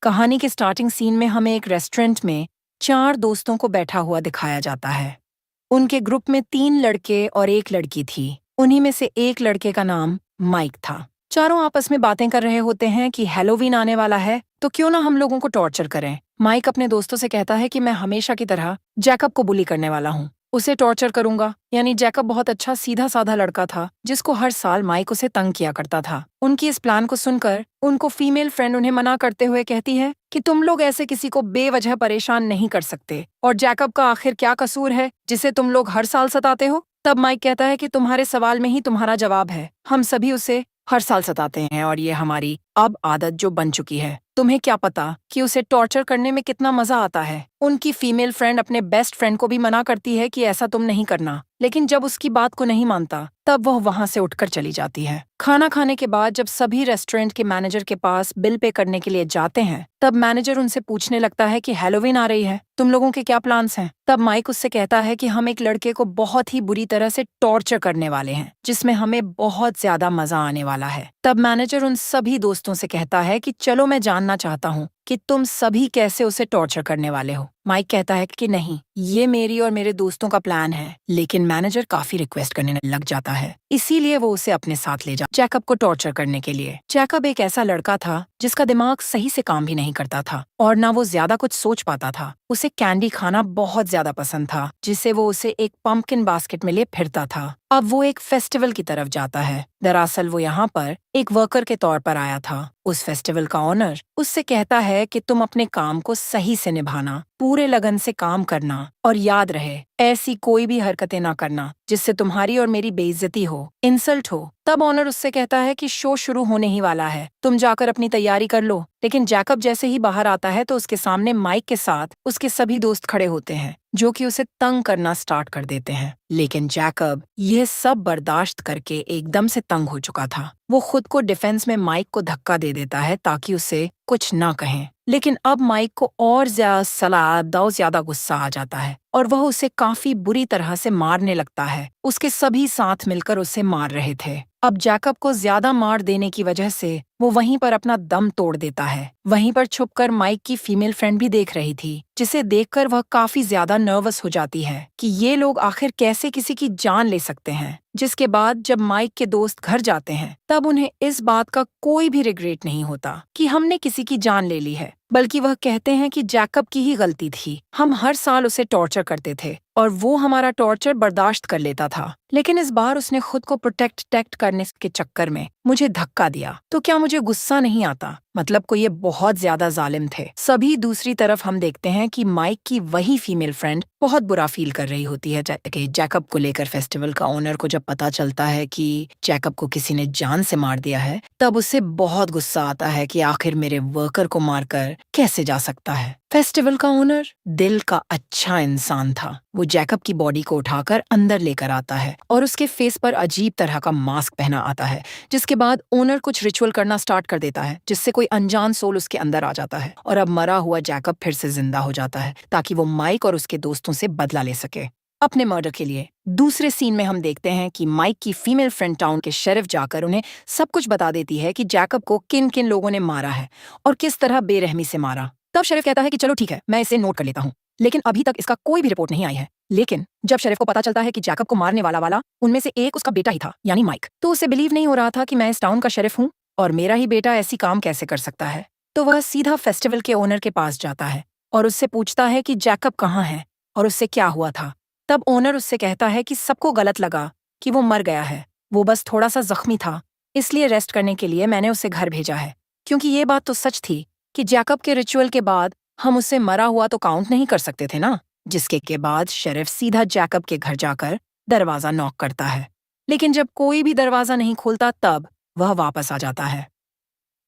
कहानी के starting scene में हमें एक रेस्टोरेंट में 4 दोस्तों को बैठा हुआ दिखाया जाता है। उनके ग्रुप में 3 लड़के और 1 लड़की थी। उन्हीं में से एक लड़के का नाम माइक था। चारों आपस में बातें कर रहे होते हैं कि हैलोवीन आने वाला है, तो क्यों ना हम लोगों को टॉर्चर करें। माइक अपने दोस्तों से कहता है कि मैं हमेशा की तरह जैकब को बुली करने वाला हूँ, उसे टॉर्चर करूंगा। यानी जैकब बहुत अच्छा सीधा साधा लड़का था जिसको हर साल माइक उसे तंग किया करता था। उनकी इस प्लान को सुनकर उनको फीमेल फ्रेंड उन्हें मना करते हुए कहती है कि तुम लोग ऐसे किसी को बेवजह परेशान नहीं कर सकते, और जैकब का आखिर क्या कसूर है जिसे तुम लोग हर साल सताते हो। तब माइक कहता है कि तुम्हारे सवाल में ही तुम्हारा जवाब है, हम सभी उसे हर साल सताते हैं और ये हमारी अब आदत जो बन चुकी है। तुम्हें क्या पता कि उसे टॉर्चर करने में कितना मजा आता है। उनकी फीमेल फ्रेंड अपने बेस्ट फ्रेंड को भी मना करती है कि ऐसा तुम नहीं करना, लेकिन जब उसकी बात को नहीं मानता तब वह वहां से उठकर चली जाती है। खाना खाने के बाद जब सभी रेस्टोरेंट के मैनेजर के पास बिल पे करने के लिए जाते हैं, तब मैनेजर उनसे पूछने लगता है कि हैलोवीन आ रही है, तुम लोगों के क्या प्लान्स हैं। तब माइक उससे कहता है कि हम एक लड़के को बहुत ही बुरी तरह से टॉर्चर करने वाले हैं, जिसमें हमें बहुत ज्यादा मजा आने वाला है। तब मैनेजर उन सभी दोस्तों से कहता है कि चलो मैं जानना चाहता हूँ कि तुम सभी कैसे उसे टॉर्चर करने वाले हो। माइक कहता है कि नहीं, ये मेरी और मेरे दोस्तों का प्लान है, लेकिन मैनेजर काफी रिक्वेस्ट करने लग जाता है, इसीलिए वो उसे अपने साथ ले जा जैकब को टॉर्चर करने के लिए। जैकब एक ऐसा लड़का था जिसका दिमाग सही से काम भी नहीं करता था और ना वो ज्यादा कुछ सोच पाता था। उसे कैंडी खाना बहुत ज्यादा पसंद था, जिससे वो उसे एक पंपकिन बास्केट में लिए फिरता था। अब वो एक फेस्टिवल की तरफ जाता है। दरअसल वो यहाँ पर एक वर्कर के तौर पर आया था। उस फेस्टिवल का ऑनर उससे कहता है कि तुम अपने काम को सही से निभाना, पूरे लगन से काम करना, और याद रहे ऐसी कोई भी हरकतें ना करना जिससे तुम्हारी और मेरी बेइज्जती हो, इंसल्ट हो। तब ऑनर उससे कहता है कि शो शुरू होने ही वाला है, तुम जाकर अपनी तैयारी कर लो। लेकिन जैकब जैसे ही बाहर आता है तो उसके सामने माइक के साथ उसके सभी दोस्त खड़े होते हैं, जो कि उसे तंग करना स्टार्ट कर देते हैं। लेकिन जैकब यह सब बर्दाश्त करके एकदम से तंग हो चुका था। वो खुद को डिफेंस में माइक को धक्का दे देता है ताकि उसे कुछ ना कहें। लेकिन अब माइक को और ज्यादा गुस्सा आ जाता है और वह उसे काफी बुरी तरह से मारने लगता है। उसके सभी साथ मिलकर उसे मार रहे थे। अब जैकब को ज्यादा मार देने की वजह से वो वहीं पर अपना दम तोड़ देता है। वहीं पर छुपकर माइक की फीमेल फ्रेंड भी देख रही थी, जिसे देखकर वह काफी ज्यादा नर्वस हो जाती है कि ये लोग आखिर कैसे किसी की जान ले सकते हैं। जिसके बाद जब माइक के दोस्त घर जाते हैं, तब उन्हें इस बात का कोई भी रिग्रेट नहीं होता कि हमने किसी की जान ले ली है, बल्कि वह कहते हैं कि जैकब की ही गलती थी। हम हर साल उसे टॉर्चर करते थे और वो हमारा टॉर्चर बर्दाश्त कर लेता था, लेकिन इस बार उसने खुद को प्रोटेक्ट करने के चक्कर में मुझे धक्का दिया। तो क्या मुझे गुस्सा नहीं आता? मतलब को ये बहुत ज्यादा जालिम थे। सभी दूसरी तरफ हम देखते हैं कि माइक की वही फीमेल फ्रेंड बहुत बुरा फील कर रही होती है जैकब को लेकर। फेस्टिवल का ओनर को जब पता चलता है कि जैकब को किसी ने जान से मार दिया है, तब उसे बहुत गुस्सा आता है कि आखिर मेरे वर्कर को मारकर कैसे जा सकता है। फेस्टिवल का ओनर दिल का अच्छा इंसान था। वो जैकब की बॉडी को उठाकर अंदर लेकर आता है और उसके फेस पर अजीब तरह का मास्क पहना आता है, जिसके बाद ओनर कुछ रिचुअल करना स्टार्ट कर देता है, जिससे कोई अनजान सोल उसके अंदर आ जाता है और अब मरा हुआ जैकब फिर से जिंदा हो जाता है ताकि वो माइक और उसके दोस्तों से बदला ले सके अपने मर्डर के लिए। दूसरे सीन में हम देखते हैं कि माइक की फीमेल फ्रेंड टाउन के शेरिफ जाकर उन्हें सब कुछ बता देती है कि जैकब को किन किन लोगों ने मारा है और किस तरह बेरहमी से मारा। तब शेरिफ कहता है कि चलो ठीक है, मैं इसे नोट कर लेता हूँ, लेकिन अभी तक इसका कोई भी रिपोर्ट नहीं आई है। लेकिन जब शेरिफ को पता चलता है कि जैकब को मारने वाला उनमें से एक उसका बेटा ही था, यानी माइक, तो उसे बिलीव नहीं हो रहा था कि मैं इस टाउन का शेरिफ हूँ और मेरा ही बेटा ऐसी काम कैसे कर सकता है। तो वह सीधा फेस्टिवल के ओनर के पास जाता है और उससे पूछता है कि जैकब कहाँ है और उससे क्या हुआ था। तब ओनर उससे कहता है कि सबको गलत लगा कि वो मर गया है, वो बस थोड़ा सा जख्मी था, इसलिए रेस्ट करने के लिए मैंने उसे घर भेजा है। क्योंकि ये बात तो सच थी कि जैकब के रिचुअल के बाद हम उसे मरा हुआ तो काउंट नहीं कर सकते थे ना। जिसके के बाद शेरिफ सीधा जैकब के घर जाकर दरवाजा नॉक करता है, लेकिन जब कोई भी दरवाजा नहीं खोलता तब वह वापस आ जाता है।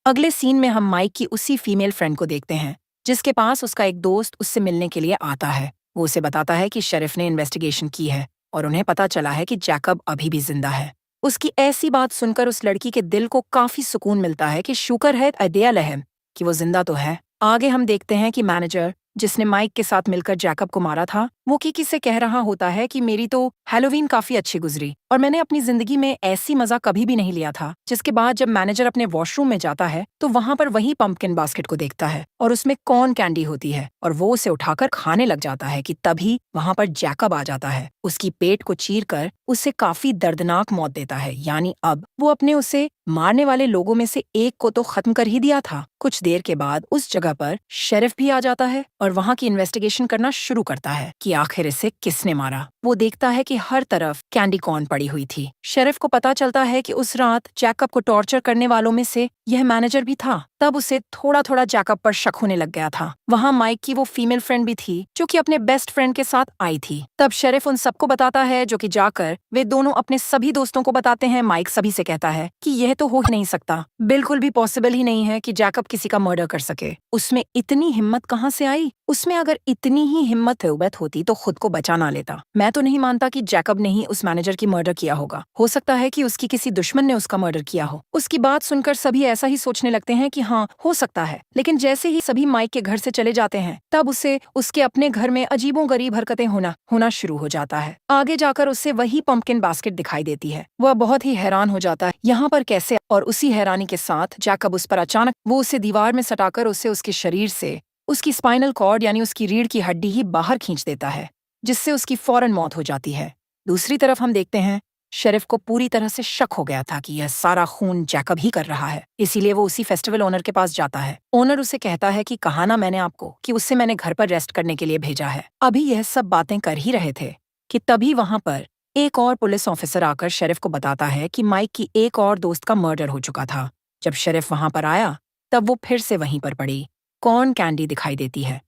अगले सीन में हम माइक की उसी फीमेल फ्रेंड को देखते हैं, जिसके पास उसका एक दोस्त उससे मिलने के लिए आता है। वो उसे बताता है कि शेरिफ ने इन्वेस्टिगेशन की है और उन्हें पता चला है कि जैकब अभी भी जिंदा है। उसकी ऐसी बात सुनकर उस लड़की के दिल को काफी सुकून मिलता है कि शुक्र है अदया लहम कि वो जिंदा तो है। आगे हम देखते हैं कि मैनेजर जिसने माइक के साथ मिलकर जैकब को मारा था, वो किकी से कह रहा होता है कि मेरी तो हैलोवीन काफी अच्छी गुजरी और मैंने अपनी जिंदगी में ऐसी मजा कभी भी नहीं लिया था। जिसके बाद जब मैनेजर अपने वॉशरूम में जाता है तो वहां पर वही पंपकिन बास्केट को देखता है और उसमें कॉर्न कैंडी होती है और वो उसे उठाकर खाने लग जाता है कि तभी वहां पर जैकब आ जाता है। उसकी पेट को चीर कर उसे काफी दर्दनाक मौत देता है, यानी अब वो अपने उसे मारने वाले लोगों में से एक को तो खत्म कर ही दिया था। कुछ देर के बाद उस जगह पर शेरिफ भी आ जाता है और वहाँ की इन्वेस्टिगेशन करना शुरू करता है कि आखिर इसे किसने मारा। वो देखता है कि हर तरफ कैंडी कॉर्न पड़ी हुई थी। शेरिफ को पता चलता है कि उस रात जैकब को टॉर्चर करने वालों में से यह मैनेजर भी था। तब उसे थोड़ा थोड़ा जैकब पर शक होने लग गया था। वहाँ माइक की वो फीमेल फ्रेंड भी थी जो कि अपने बेस्ट फ्रेंड के साथ आई थी। तब शेरिफ उन सबको बताता है, जो कि जाकर वे दोनों अपने सभी दोस्तों को बताते हैं। माइक सभी से कहता है कि यह तो हो ही नहीं सकता, बिल्कुल भी पॉसिबल ही नहीं है कि जैकब किसी का मर्डर कर सके। उसमें इतनी हिम्मत कहाँ से आई? उसमें अगर इतनी ही हिम्मत होती तो खुद को बचा ना लेता। मैं तो नहीं मानता कि जैकब ने ही उस मैनेजर की मर्डर किया होगा। हो सकता है कि उसकी किसी दुश्मन ने उसका मर्डर किया हो। उसकी बात सुनकर सभी ऐसा ही सोचने लगते हैं कि हाँ, हो सकता है। लेकिन जैसे ही सभी माइक के घर से चले जाते हैं तब उसे उसके अपने घर में अजीबोगरीब हरकतें होना शुरू हो जाता है। आगे जाकर उसे वही पंपकिन बास्केट दिखाई देती है। वह बहुत ही हैरान हो जाता है यहाँ पर कैसे, और उसी हैरानी के साथ जैकब उस पर अचानक वो उसे दीवार में सटाकर उसे उसके शरीर से उसकी स्पाइनल कॉर्ड यानी उसकी रीढ़ की हड्डी ही बाहर खींच देता है, जिससे उसकी फौरन मौत हो जाती है। दूसरी तरफ हम देखते हैं शेरिफ को पूरी तरह से शक हो गया था कि यह सारा खून जैकब ही कर रहा है। इसीलिए वो उसी फेस्टिवल ओनर के पास जाता है। ओनर उसे कहता है कि कहा ना मैंने आपको कि उससे मैंने घर पर रेस्ट करने के लिए भेजा है। अभी यह सब बातें कर ही रहे थे कि तभी वहां पर एक और पुलिस ऑफिसर आकर शेरिफ को बताता है कि माइक की एक और दोस्त का मर्डर हो चुका था। जब शेरिफ वहां पर आया तब वो फिर से वहीं पर पड़ी कॉर्न कैंडी दिखाई देती है।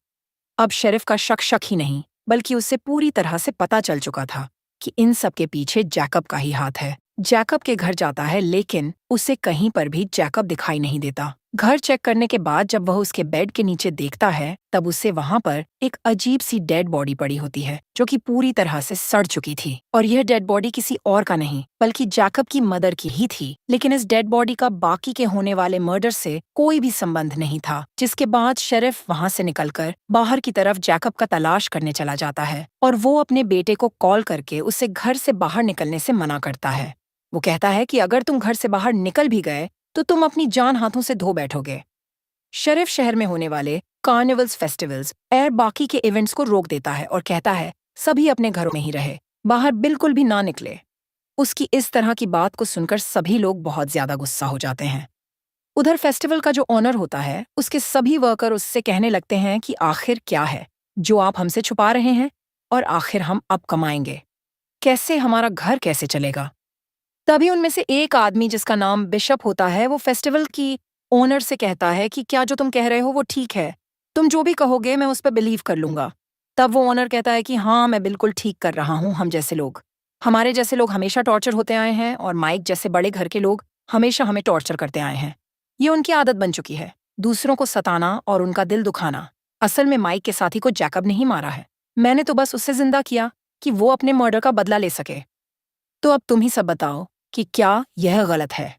अब शेरिफ का शक ही नहीं बल्कि उसे पूरी तरह से पता चल चुका था कि इन सब के पीछे जैकब का ही हाथ है। जैकब के घर जाता है लेकिन उसे कहीं पर भी जैकब दिखाई नहीं देता। घर चेक करने के बाद जब वह उसके बेड के नीचे देखता है तब उसे वहां पर एक अजीब सी डेड बॉडी पड़ी होती है जो कि पूरी तरह से सड़ चुकी थी। और यह डेड बॉडी किसी और का नहीं बल्कि जैकब की मदर की ही थी। लेकिन इस डेड बॉडी का बाकी के होने वाले मर्डर से कोई भी संबंध नहीं था। जिसके बाद शेरिफ वहां से निकलकर बाहर की तरफ जैकब का तलाश करने चला जाता है और वो अपने बेटे को कॉल करके उसे घर से बाहर निकलने से मना करता है। वो कहता है कि अगर तुम घर से बाहर निकल भी गए तो तुम अपनी जान हाथों से धो बैठोगे। शेरिफ शहर में होने वाले कार्निवल्स, फेस्टिवल्स और बाकी के इवेंट्स को रोक देता है और कहता है सभी अपने घरों में ही रहे, बाहर बिल्कुल भी ना निकले। उसकी इस तरह की बात को सुनकर सभी लोग बहुत ज्यादा गुस्सा हो जाते हैं। उधर फेस्टिवल का जो ओनर होता है उसके सभी वर्कर उससे कहने लगते हैं कि आखिर क्या है जो आप हमसे छुपा रहे हैं और आखिर हम अब कमाएंगे कैसे, हमारा घर कैसे चलेगा। तभी उनमें से एक आदमी जिसका नाम बिशप होता है वो फेस्टिवल की ओनर से कहता है कि क्या जो तुम कह रहे हो वो ठीक है, तुम जो भी कहोगे मैं उस पर बिलीव कर लूंगा। तब वो ओनर कहता है कि हाँ, मैं बिल्कुल ठीक कर रहा हूँ। हमारे जैसे लोग हमेशा टॉर्चर होते आए हैं और माइक जैसे बड़े घर के लोग हमेशा हमें टॉर्चर करते आए हैं। ये उनकी आदत बन चुकी है, दूसरों को सताना और उनका दिल दुखाना। असल में माइक के साथी को जैकब ने ही मारा है। मैंने तो बस उससे जिंदा किया कि वो अपने मर्डर का बदला ले सके। तो अब तुम ही सब बताओ कि क्या यह गलत है।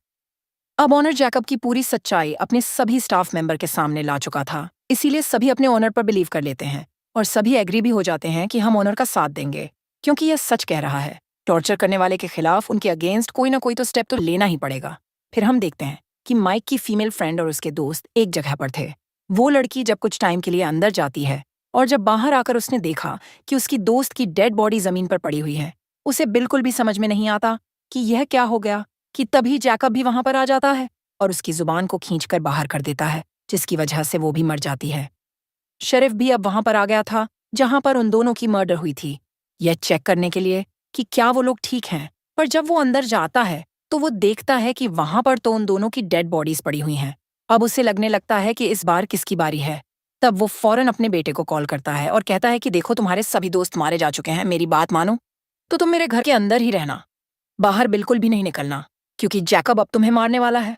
अब ओनर जैकब की पूरी सच्चाई अपने सभी स्टाफ मेंबर के सामने ला चुका था, इसीलिए सभी अपने ओनर पर बिलीव कर लेते हैं और सभी एग्री भी हो जाते हैं कि हम ओनर का साथ देंगे क्योंकि यह सच कह रहा है। टॉर्चर करने वाले के खिलाफ उनके अगेंस्ट कोई ना कोई तो स्टेप तो लेना ही पड़ेगा। फिर हम देखते हैं कि माइक की फीमेल फ्रेंड और उसके दोस्त एक जगह पर थे। वो लड़की जब कुछ टाइम के लिए अंदर जाती है और जब बाहर आकर उसने देखा कि उसकी दोस्त की डेड बॉडी जमीन पर पड़ी हुई है, उसे बिल्कुल भी समझ में नहीं आता कि यह क्या हो गया कि तभी जैकब भी वहां पर आ जाता है और उसकी जुबान को खींचकर बाहर कर देता है, जिसकी वजह से वो भी मर जाती है। शेरिफ भी अब वहां पर आ गया था जहां पर उन दोनों की मर्डर हुई थी, यह चेक करने के लिए कि क्या वो लोग ठीक हैं। पर जब वो अंदर जाता है तो वो देखता है कि वहां पर तो उन दोनों की डेड बॉडीज पड़ी हुई हैं। अब उसे लगने लगता है कि इस बार किसकी बारी है। तब वो फौरन अपने बेटे को कॉल करता है और कहता है कि देखो, तुम्हारे सभी दोस्त मारे जा चुके हैं, मेरी बात मानो तो तुम मेरे घर के अंदर ही रहना, बाहर बिल्कुल भी नहीं निकलना क्योंकि जैकब अब तुम्हें मारने वाला है।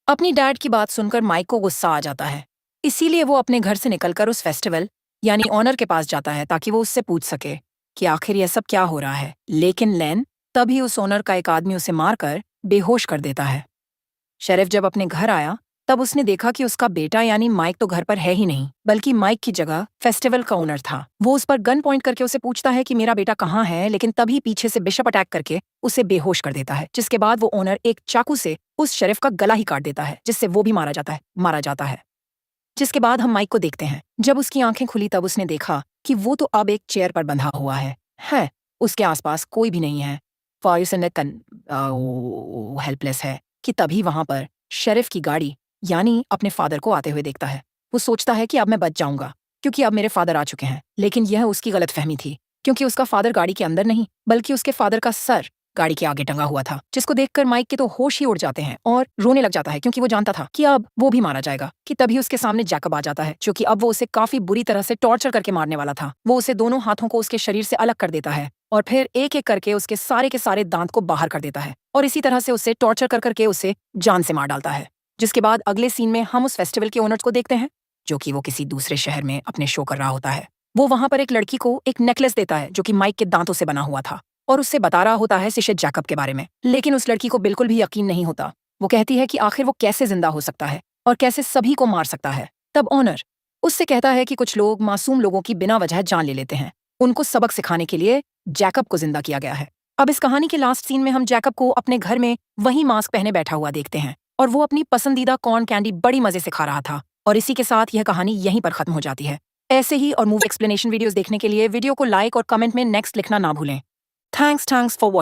अपनी डैड की बात सुनकर माइक को गुस्सा आ जाता है, इसीलिए वो अपने घर से निकलकर उस फेस्टिवल यानी ऑनर के पास जाता है ताकि वो उससे पूछ सके कि आखिर यह सब क्या हो रहा है। लेकिन लेन तभी उस ओनर का एक आदमी उसे मारकर बेहोश कर देता है। शेरिफ जब अपने घर आया तब उसने देखा कि उसका बेटा यानी माइक तो घर पर है ही नहीं, बल्कि माइक की जगह फेस्टिवल का ओनर था। वो उस पर गन पॉइंट करके उसे पूछता है कि मेरा बेटा कहाँ है, लेकिन तभी पीछे से बिशप अटैक करके उसे बेहोश कर देता है, जिसके बाद वो ओनर एक चाकू से उस शेरिफ का गला ही काट देता है, जिससे वो भी मारा जाता है। जिसके बाद हम माइक को देखते हैं। जब उसकी आंखें खुली तब उसने देखा कि वो तो अब एक चेयर पर बंधा हुआ है। उसके आसपास कोई भी नहीं है। हेल्पलेस है कि तभी वहां पर शेरिफ की गाड़ी यानी अपने फादर को आते हुए देखता है। वो सोचता है कि अब मैं बच जाऊंगा क्योंकि अब मेरे फादर आ चुके हैं, लेकिन यह उसकी गलतफहमी थी क्योंकि उसका फादर गाड़ी के अंदर नहीं बल्कि उसके फादर का सर गाड़ी के आगे टंगा हुआ था, जिसको देखकर माइक के तो होश ही उड़ जाते हैं और रोने लग जाता है क्योंकि वो जानता था कि अब वो भी मारा जाएगा। कि तभी उसके सामने जैकब आ जाता है, जो कि अब वो उसे काफी बुरी तरह से टॉर्चर करके मारने वाला था। वो उसे दोनों हाथों को उसके शरीर से अलग कर देता है और फिर एक एक करके उसके सारे के सारे दांत को बाहर कर देता है और इसी तरह से उसे टॉर्चर कर करके उसे जान से मार डालता है। जिसके बाद अगले सीन में हम उस फेस्टिवल के ओनर्स को देखते हैं, जो कि वो किसी दूसरे शहर में अपने शो कर रहा होता है। वो वहां पर एक लड़की को एक नेकलेस देता है जो कि माइक के दांतों से बना हुआ था और उससे बता रहा होता है सिशे जैकब के बारे में, लेकिन उस लड़की को बिल्कुल भी यकीन नहीं होता। वो कहती है कि आखिर वो कैसे जिंदा हो सकता है और कैसे सभी को मार सकता है। तब ओनर उससे कहता है कि कुछ लोग मासूम लोगों की बिना वजह जान ले लेते हैं। उनको सबक सिखाने के लिए जैकब को जिंदा किया गया है। अब इस कहानी के लास्ट सीन में हम जैकब को अपने घर में वही मास्क पहने बैठा हुआ देखते हैं और वो अपनी पसंदीदा कॉर्न कैंडी बड़ी मजे से खा रहा था। और इसी के साथ यह कहानी यहीं पर खत्म हो जाती है। ऐसे ही और मूवी एक्सप्लेनेशन वीडियोस देखने के लिए वीडियो को लाइक और कमेंट में नेक्स्ट लिखना ना भूलें। Thanks for watching.